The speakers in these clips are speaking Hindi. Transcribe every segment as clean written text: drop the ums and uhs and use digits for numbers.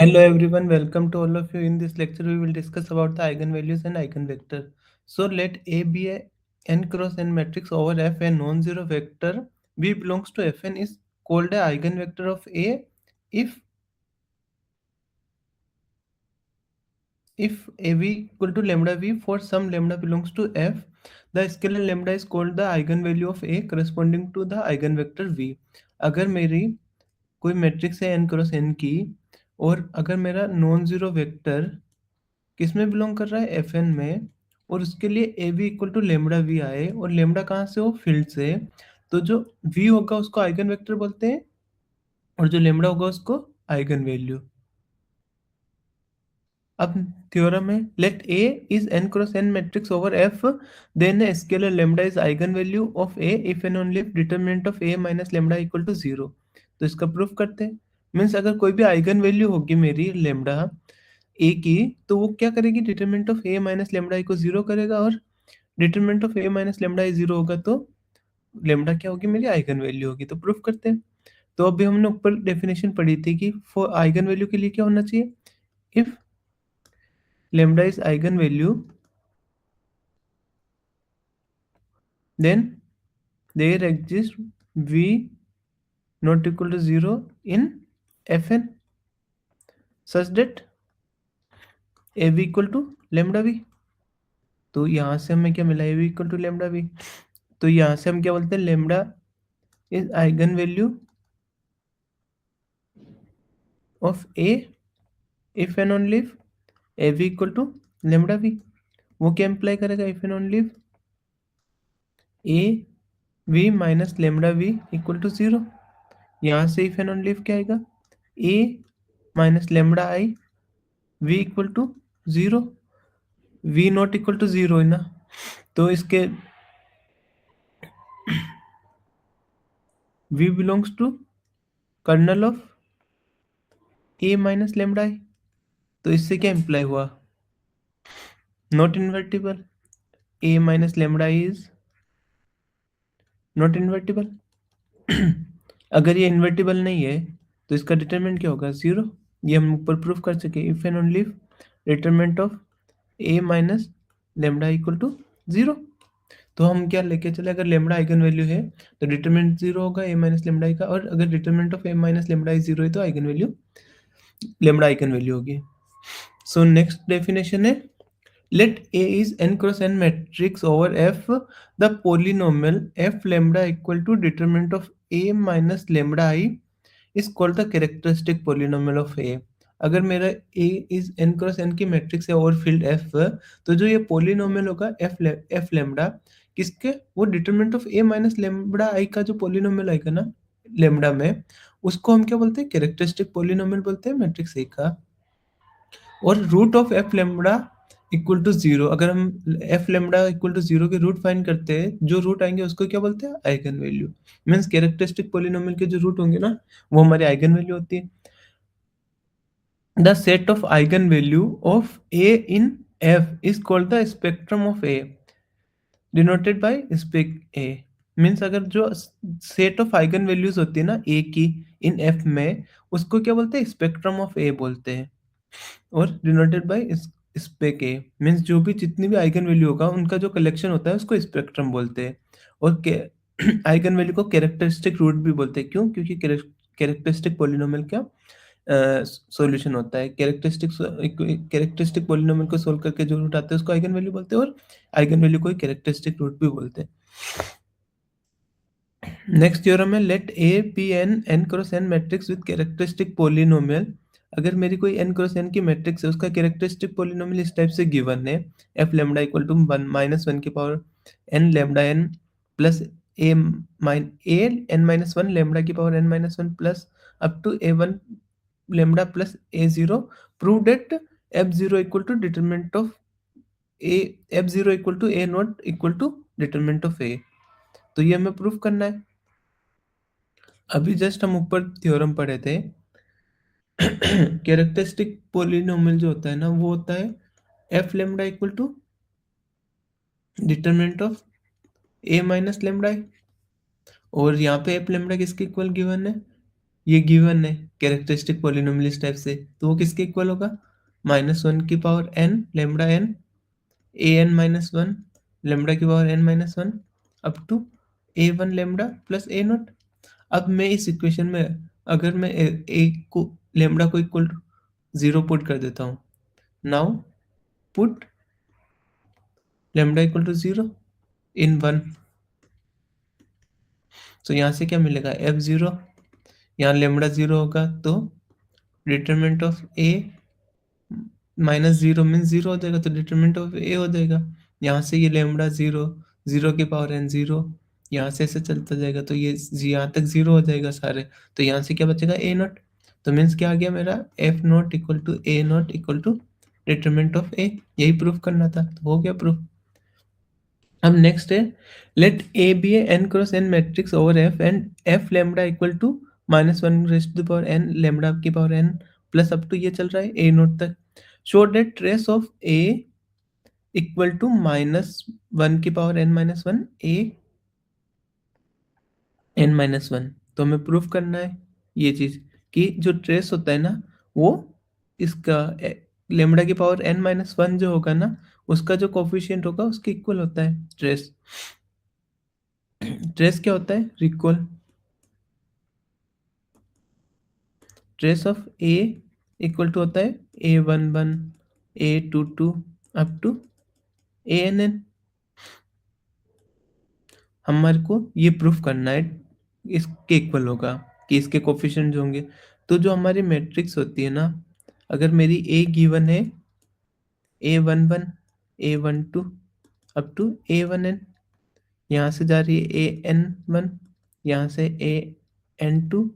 Hello everyone, welcome to all of you. In this lecture, we will discuss about the eigenvalues and eigenvector. So let A be a n cross n matrix over F, a non-zero vector V belongs to Fn is called a eigenvector of A if A v equal to lambda V for some lambda belongs to F. The scalar lambda is called the eigenvalue of A corresponding to the eigenvector V. अगर मेरी कोई मैट्रिक्स है n क्रॉस n की और अगर मेरा नॉन जीरो वेक्टर किस में बिलोंग कर रहा है एफ एन में और उसके लिए A we equal to lambda v आए और लेमडा कहाँ से हो फील्ड से, तो जो वी होगा उसको आइगन वेक्टर बोलते हैं और जो लेमडा होगा उसको आइगन वैल्यू. अब थ्योरम है let A is n cross n matrix over F then scalar lambda is eigen value of A if and only determinant of A minus lambda equal to zero. तो इसका प्रूफ करते हैं. मीन्स अगर कोई भी आइगन वैल्यू होगी मेरी लेमडा ए की तो वो क्या करेगी, determinant of A minus lambda को जीरो करेगा और determinant of A minus lambda zero होगा तो लेमडा क्या होगी, मेरी आइगन वैल्यू होगी. तो प्रूफ करते हैं. तो अभी हमने ऊपर डेफिनेशन पढ़ी थी कि फॉर आइगन वैल्यू के लिए क्या होना चाहिए, if lambda is eigen value then there exist v not equal to zero in F n such that A we equal to lambda we. तो यहाँ से हमें क्या मिला, A we equal to lambda we. तो यहाँ से हम क्या बोलते हैं, lambda is eigen value of A if and only if A we equal to lambda v. वो क्या इम्प्लाई करेगा, if and only if A v minus lambda v equal to zero. यहाँ से इफ एंड ओनली इफ क्या आएगा, A minus lambda I we equal to zero. V not equal to zero है ना, तो इसके v belongs to kernel of A minus lambda I. तो इससे क्या इम्प्लाई हुआ, not invertible. A minus lambda is not invertible. अगर ये इन्वर्टिबल नहीं है तो इसका डिटरमिनेंट क्या होगा, जीरो. ये हम ऊपर प्रूफ कर सके, if and only if determinant of A minus lambda equal to zero. तो हम क्या लेके चले, अगर लेमडा आइगन वैल्यू है तो डिटरमिनेंट जीरो होगा ए माइनस लेमडा का, और अगर determinant of A minus lambda zero है तो eigen value lambda eigen value होगी. सो नेक्स्ट डेफिनेशन है let A is n cross n matrix over F, the polynomial f lambda equal to determinant of A minus lambda I is called the characteristic polynomial of A. अगर मेरा A is n cross n की मैट्रिक्स है और फील्ड F, तो जो ये पोलिनोमियल होगा f lambda किसके, वो determinant of A minus lambda I का जो पोलिनोमियल आएगा ना lambda में, उसको हम क्या बोलते हैं, कैरेक्टरिस्टिक पोलिनोमियल बोलते हैं मैट्रिक्स A का. और root of f lambda equal to zero, अगर हम f lambda equal to zero के रूट फाइंड करते हैं, जो रूट आएंगे उसको क्या बोलते हैं, eigen value. Means characteristic polynomial के जो रूट होंगे ना वो हमारी आइगन वैल्यू होती है. The set of eigen value of A in F is called the spectrum of A denoted by spec A. Means अगर जो सेट ऑफ आइगन वैल्यूज होती है ना ए की इन एफ में, उसको क्या बोलते हैं, स्पेक्ट्रम ऑफ ए बोलते हैं. और denoted by spec A. Means जो भी जितनी भी आइगन वैल्यू होगा उनका जो कलेक्शन होता है उसको स्पेक्ट्रम बोलते हैं. और आइगन वैल्यू को कैरेक्टरिस्टिक रूट भी बोलते हैं. क्यों, क्योंकि कैरेक्टरिस्टिक पॉलिनोमियल का सॉल्यूशन होता है. कैरेक्टरिस्टिक पॉलिनोमियल को सोल्व करके जो रूट आता है उसको आइगन वैल्यू बोलते हैं, और आइगन वैल्यू को कैरेक्टरिस्टिक रूट भी बोलते हैं. नेक्स्ट थ्योरम है let A be an n cross n matrix with characteristic polynomial. अगर मेरी कोई n क्रॉस n की मैट्रिक्स है, उसका कैरेक्टरिस्टिक पॉलिनोमियल इस टाइप से गिवन है, f lambda equal to one minus one की power n lambda n plus a n minus one lambda की power n minus one plus up to a one lambda plus a zero. Prove that f zero equal to determinant of a, f zero equal to a not equal to determinant of a. तो ये हमें प्रूफ करना है. अभी जस्ट हम ऊपर थ्योरम पढ़े थे, कैरेक्टरिस्टिक पोलिनोमियल जो होता है ना वो होता है f lambda equal to determinant of A minus lambda. और यहाँ पे एफ लेमडा किसके इक्वल गिवन है, ये गिवन है कैरेक्टरिस्टिक पॉलिनोमियल इस टाइप से, तो वो किसके इक्वल होगा? -1 की power n lambda n a n minus one lambda की power n minus one up to a1 lambda plus a naught. अब मैं इस इक्वेशन में अगर मैं a को लैम्डा को इक्वल टू 0 पुट कर देता हूँ, now put lambda equal to 0 in 1, तो यहाँ से क्या मिलेगा? f0, यहाँ लैम्डा 0 होगा तो डिटरमिनेंट ऑफ a -0 मीन्स 0 हो जाएगा, तो डिटरमिनेंट ऑफ a हो जाएगा। यहाँ से ये लैम्डा 0, 0 की पावर n 0, यहाँ से ऐसे चलता जाएगा तो ये यहाँ तक 0 हो जाएगा सारे, तो यहाँ से क्या बचेगा? a not. तो मीन्स क्या आ गया मेरा? f naught equal to a not equal to determinant of a। यही प्रूफ करना था, तो हो गया प्रूफ। अब नेक्स्ट है, let A be a n cross n matrix over f and f lambda equal to -1 raise to the power n lambda की power n plus up to ये चल रहा है a नोट तक। Show that trace of a equal to -1 की power n minus one a n minus one. तो हमें प्रूफ करना है ये चीज कि जो ट्रेस होता है ना, वो इसका लेमडा की पावर n माइनस वन जो होगा ना, उसका जो कोफिशिएंट होगा उसके इक्वल होता है ट्रेस। ट्रेस क्या होता है? Recall trace of A equal to होता है a11 a22 up to ann। हमारे को ये प्रूफ करना है इसके इक्वल होगा कि इसके कोफिशिएंट जो होंगे। तो जो हमारी मैट्रिक्स होती है ना, अगर मेरी ए गिवन है a11 a12 up to a1n, यहाँ से जा रही है an1, यहाँ से an2,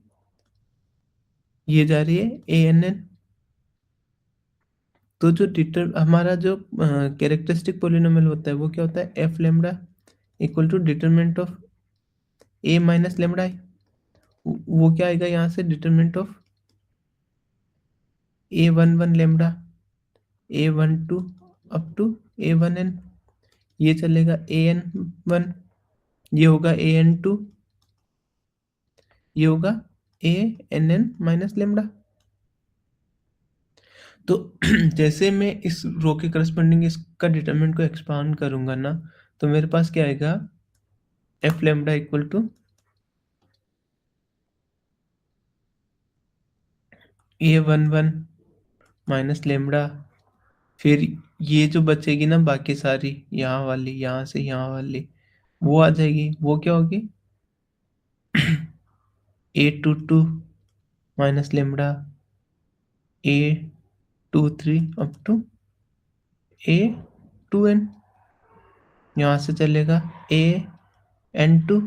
ये जा रही है ann। तो जो डिटर हमारा जो कैरेक्टरिस्टिक पोलिनोमियल होता है वो क्या होता है? F lambda equal to determinant of A minus lambda I. वो क्या आएगा यहाँ से? Determinant of a11 lambda a12 up to a1n, ये चलेगा an1, ये होगा an2, ये होगा ann माइनस लेमडा। तो जैसे मैं इस रो के करस्पॉन्डिंग इसका डिटरमिनेंट को एक्सपांड करूंगा ना, तो मेरे पास क्या आएगा? F lambda equal to a11 minus lambda, फिर ये जो बचेगी ना बाकी सारी, यहाँ वाली, यहाँ से यहाँ वाली, वो आ जाएगी। वो क्या होगी? a22 minus lambda a23 up to a2n, यहाँ से चलेगा an2,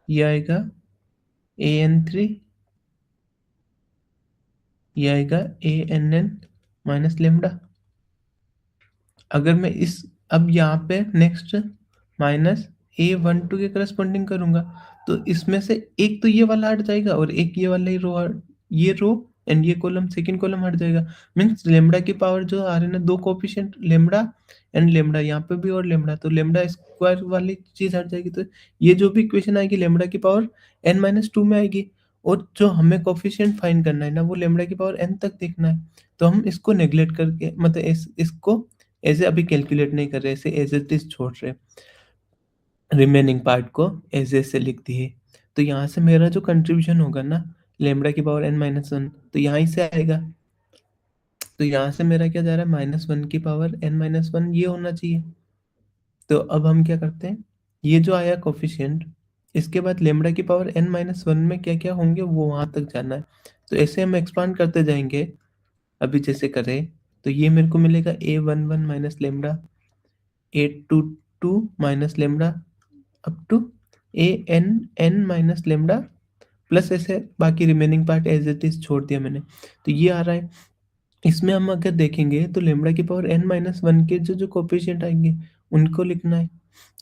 ये आएगा an3, ये आएगा ann माइनस लेमडा। अगर मैं इस अब यहाँ पे नेक्स्ट -a12 के करस्पॉन्डिंग करूंगा, तो इसमें से एक तो ये वाला हट जाएगा और एक ये वाला ही ये रो एंड ये कॉलम, सेकंड कॉलम हट जाएगा। मीन्स लेमडा की पावर जो आ रहे हैं ना, दो कोफिशिएंट लेमडा एंड लेमडा, यहाँ पे भी और लेमडा, तो लेमडा स्क्वायर वाली चीज हट जाएगी। तो ये जो भी इक्वेशन आएगी लेमडा की पावर n-2 में आएगी, और जो हमें कोफिशिएंट फाइंड करना है ना, वो लेमडा की पावर n तक देखना है। तो हम इसको नेग्लेक्ट करके, मतलब इसको ऐसे अभी कैलकुलेट नहीं कर रहे, ऐसे एज इट इज छोड़ रहे, रिमेनिंग पार्ट को एज से लिख दिए। तो यहाँ से मेरा जो कंट्रीब्यूशन होगा ना, लेमडा की पावर n-1, तो यहाँ ही से आएगा। तो यहाँ से मेरा क्या जा रहा है? -1 की पावर n-1, ये होना चाहिए। तो अब हम क्या करते हैं, ये जो आया कोफिशिएंट, इसके बाद लेमडा की पावर n-1 में क्या क्या होंगे वो वहां तक जाना है। तो ऐसे हम एक्सपांड करते जाएंगे, अभी जैसे करें, तो ये मेरे को मिलेगा a11 minus lambda a22 minus lambda up to an minus lambda plus, ऐसे बाकी remaining part as it is छोड़ दिया मैंने। तो ये आ रहा है। इसमें हम अगर देखेंगे तो लेमडा की पावर n-1 के जो जो कोफिशिएंट आएंगे उनको लिखना है।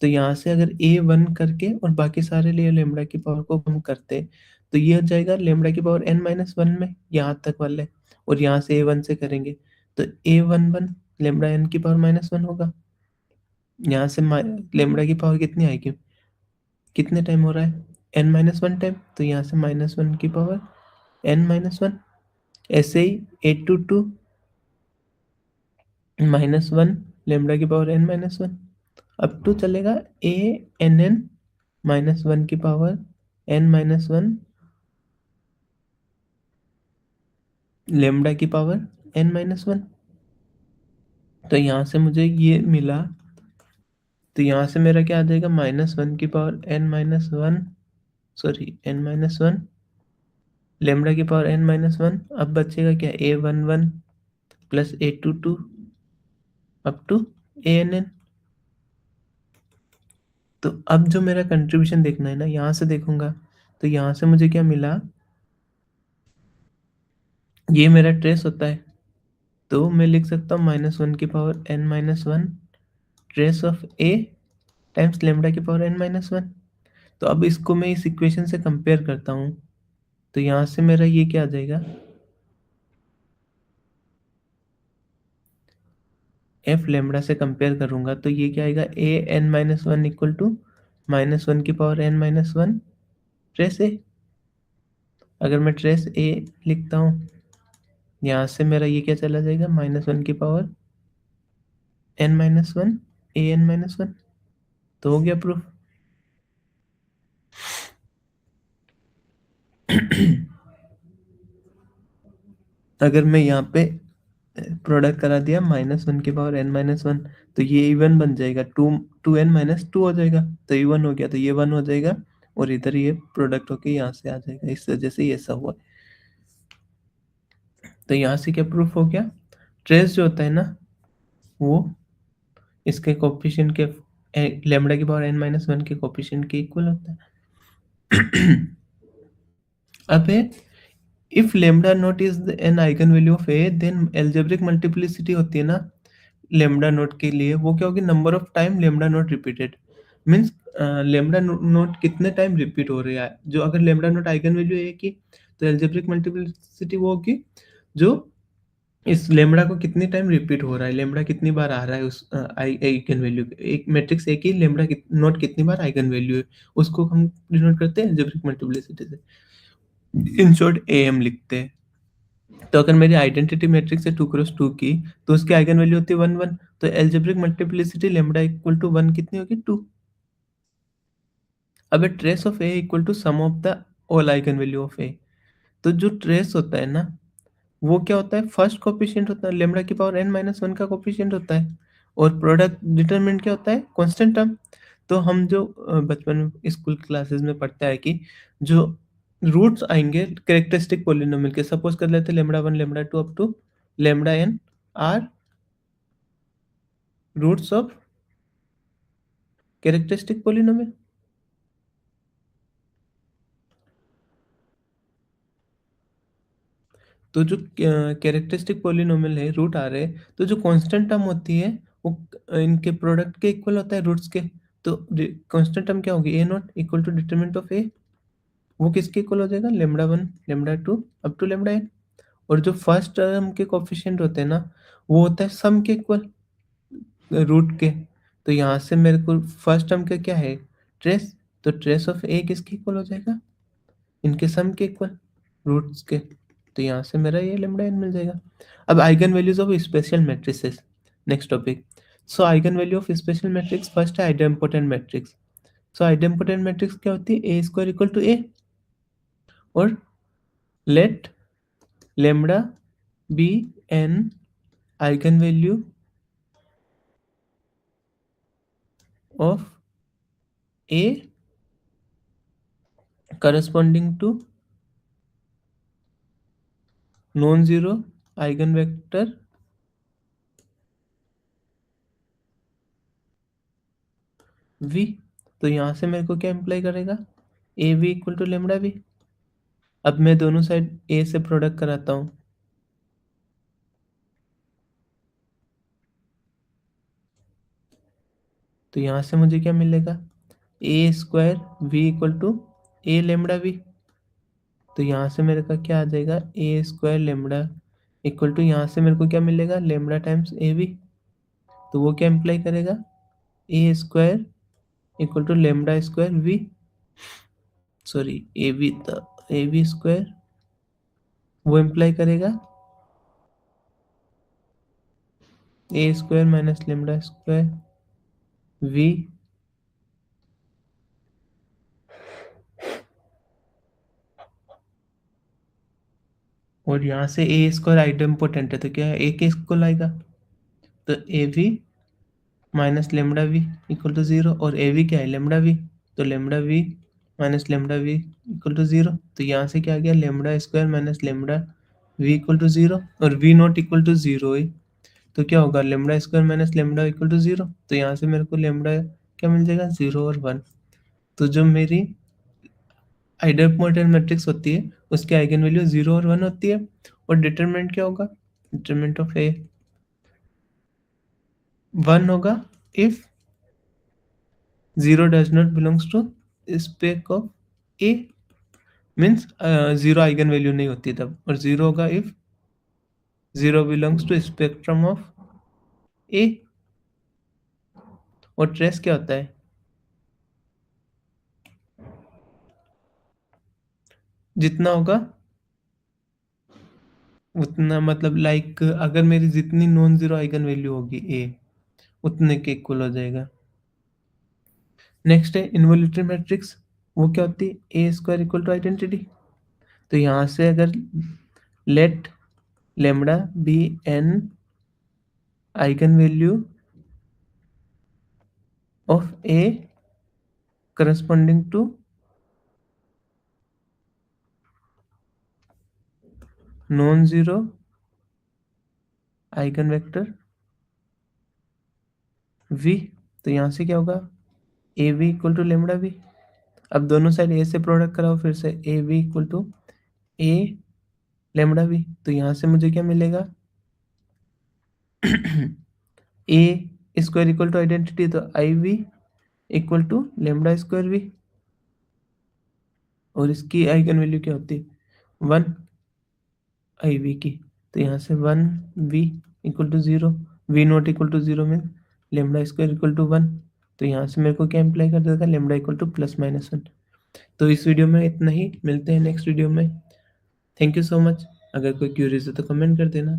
तो यहाँ से अगर a1 करके और बाकी सारे लिए लेमडा की पावर को हम करते, तो ये हो जाएगा लेमडा की पावर n-1 में यहाँ तक वाले, और यहाँ से a1 से करेंगे तो a11 लेमडा n की पावर -1 होगा। यहाँ से लेमडा की पावर कितनी आएगी? कितने टाइम हो रहा है? n-1 टाइम, तो यहाँ से -1 की पावर n माइनस वन। ऐसे ही a22 माइनस वन लेमडा की power n minus one up to चलेगा a n n minus one की power n minus one lambda की पावर n माइनस वन। तो यहाँ से मुझे ये मिला, तो यहाँ से मेरा क्या आ जाएगा, माइनस वन की power n minus one, sorry n minus one lambda की पावर n माइनस वन। अब बचेगा क्या, a11 plus a22 up to ann। तो अब जो मेरा कंट्रीब्यूशन देखना है ना, यहाँ से देखूंगा तो यहाँ से मुझे क्या मिला, ये मेरा ट्रेस होता है। तो मैं लिख सकता हूँ माइनस वन की power n minus one trace of a times lambda की पावर n माइनस वन। तो अब इसको मैं इस इक्वेशन से कंपेयर करता हूँ, तो यहाँ से मेरा ये क्या आ जाएगा, एफ लेमडा से कंपेयर करूंगा तो ये क्या आएगा, A n minus one equal to minus one की power n minus one trace A. अगर मैं ट्रेस ए लिखता हूँ, यहाँ से मेरा ये क्या चला जाएगा, माइनस वन की पावर एन माइनस वन ए एन माइनस वन। तो हो गया प्रूफ। अगर मैं यहाँ पे प्रोडक्ट करा दिया माइनस वन की पावर एन माइनस वन, तो ये इवन बन जाएगा, two two n minus two हो जाएगा, तो इवन हो गया, तो ये वन हो जाएगा और इधर ये प्रोडक्ट होके यहाँ से आ जाएगा, इस वजह से ये सब हुआ। तो यहाँ से क्या प्रूफ हो गया, ट्रेस जो होता है ना वो इसके कोफिशिएंट के लेमडा की पावर एन माइनस वन के कोफिशिएंट के इक्वल होता है। अब है, if lambda naught is an eigen value of A, then algebraic multiplicity होती है ना लेमडा नोट के लिए, वो क्या होगी, number of time lambda note repeated. Means lambda note कितने टाइम रिपीट हो रहा है। जो अगर लेमडा नोट आइगन वैल्यू है की, तो एल्जेब्रिक मल्टीप्लिसिटी वो होगी जो इस लेमडा को कितनी टाइम रिपीट हो रहा है, लेमडा कितनी बार आ रहा है उस आइगन वैल्यू, एक मैट्रिक्स ए की लेमडा नोट कितनी बार आइगन वैल्यू है, उसको हम डिनोट करते हैं एल्जेब्रिक मल्टीप्लिसिटी से, इन शॉर्ट एएम लिखते हैं। तो अगर मेरी आइडेंटिटी मैट्रिक्स है 2x2 की, तो उसकी आइगन वैल्यू होती है 1 1, तो algebraic multiplicity lambda equal to 1 कितनी होगी, 2। अब trace of A equal to sum of the all eigen value of A. तो जो ट्रेस होता है ना वो क्या होता है, फर्स्ट कोफिशिएंट होता है, लेमडा की पावर n माइनस वन का कोफिशिएंट होता है, और प्रोडक्ट डिटरमिनेंट क्या होता है, कांस्टेंट टर्म। तो हम जो बचपन में स्कूल क्लासेस में पढ़ता है कि जो रूट्स आएंगे कैरेक्टरिस्टिक पॉलिनोमियल के, सपोज कर लेते हैं lambda one lambda two up to lambda n are roots of characteristic polynomial. तो जो कैरेक्टरिस्टिक पॉलिनोमियल है रूट आ रहे हैं, तो जो कांस्टेंट टर्म होती है वो इनके प्रोडक्ट के इक्वल होता है रूट्स के। तो कांस्टेंट टर्म क्या होगी, A naught equal to determinant of A, वो किसके इक्वल हो जाएगा, lambda one lambda two up to lambda n. और जो फर्स्ट टर्म के कोफिशिएंट होते हैं ना वो होता है सम के इक्वल रूट के। तो यहाँ से मेरे को फर्स्ट टर्म का क्या है, ट्रेस, तो ट्रेस ऑफ ए किसके इक्वल हो जाएगा, इनके सम के इक्वल रूट्स के। तो यहाँ से मेरा ये लेमडा एन मिल जाएगा। अब eigen values of special matrices, next topic. So eigen value of special matrix, first है idempotent matrix. So idempotent matrix क्या होती है, A square equal to A, और let lambda be an eigen value of A corresponding to non zero eigen vector v। तो यहाँ से मेरे को क्या इम्प्लाई करेगा, A we equal to lambda V. अब मैं दोनों साइड ए से प्रोडक्ट कराता हूँ, तो यहाँ से मुझे क्या मिलेगा, A square v equal to A lambda we. तो यहाँ से मेरे का क्या आ जाएगा, A square lambda equal to, यहाँ से मेरे को क्या मिलेगा, लेमडा टाइम्स ए वी। तो वो क्या इम्प्लाई करेगा, A square equal to lambda square v, sorry A v, A v square वो इम्प्लाई करेगा A square minus lambda square v और यहाँ से ए स्क्वायर आइडेम्पोटेंट है तो क्या है ए के इक्वल आएगा, तो A v minus lambda v equal to zero, और ए वी क्या है लेमडा वी, तो lambda v minus lambda v equal to zero, तो यहाँ से क्या आ गया lambda square minus lambda v equal to zero, और v not equal to zero है तो क्या होगा lambda square minus lambda equal to zero, तो यहाँ से मेरे को लेमडा क्या मिल जाएगा जीरो और वन। तो जो मेरी आइडेम्पोटेंट मैट्रिक्स होती है उसकी आइगन वैल्यू जीरो और वन होती है, और डिटरमिनेंट क्या होगा, डिटरमिनेंट ऑफ ए वन होगा if zero does not belongs to spec of A, means zero eigen value नहीं होती तब, और जीरो होगा if zero belongs to spectrum of A. और ट्रेस क्या होता है, जितना होगा उतना, मतलब लाइक अगर मेरी जितनी नॉन जीरो आइगन वैल्यू होगी ए उतने के इक्वल हो जाएगा। नेक्स्ट है इन्वोल्यूटरी मैट्रिक्स, वो क्या होती है A square equal to identity, तो यहाँ से अगर let lambda be an eigen value of A corresponding to non zero eigen vector V, तो यहाँ से क्या होगा A we equal to lambda V. अब दोनों साइड ए से प्रोडक्ट कराओ फिर से, A we equal to A lambda we, तो यहाँ से मुझे क्या मिलेगा A square equal to identity, तो I we equal to lambda square v, और इसकी आइगन वैल्यू क्या होती है वन आई वी की, तो यहाँ से one v equal to zero, v not equal to zero में lambda square equal to one, तो यहाँ से मेरे को क्या इम्प्लाई कर देगा lambda equal to plus minus one. तो इस वीडियो में इतना ही, मिलते हैं नेक्स्ट वीडियो में। Thank you so much. अगर कोई क्यूरीज है तो कमेंट कर देना।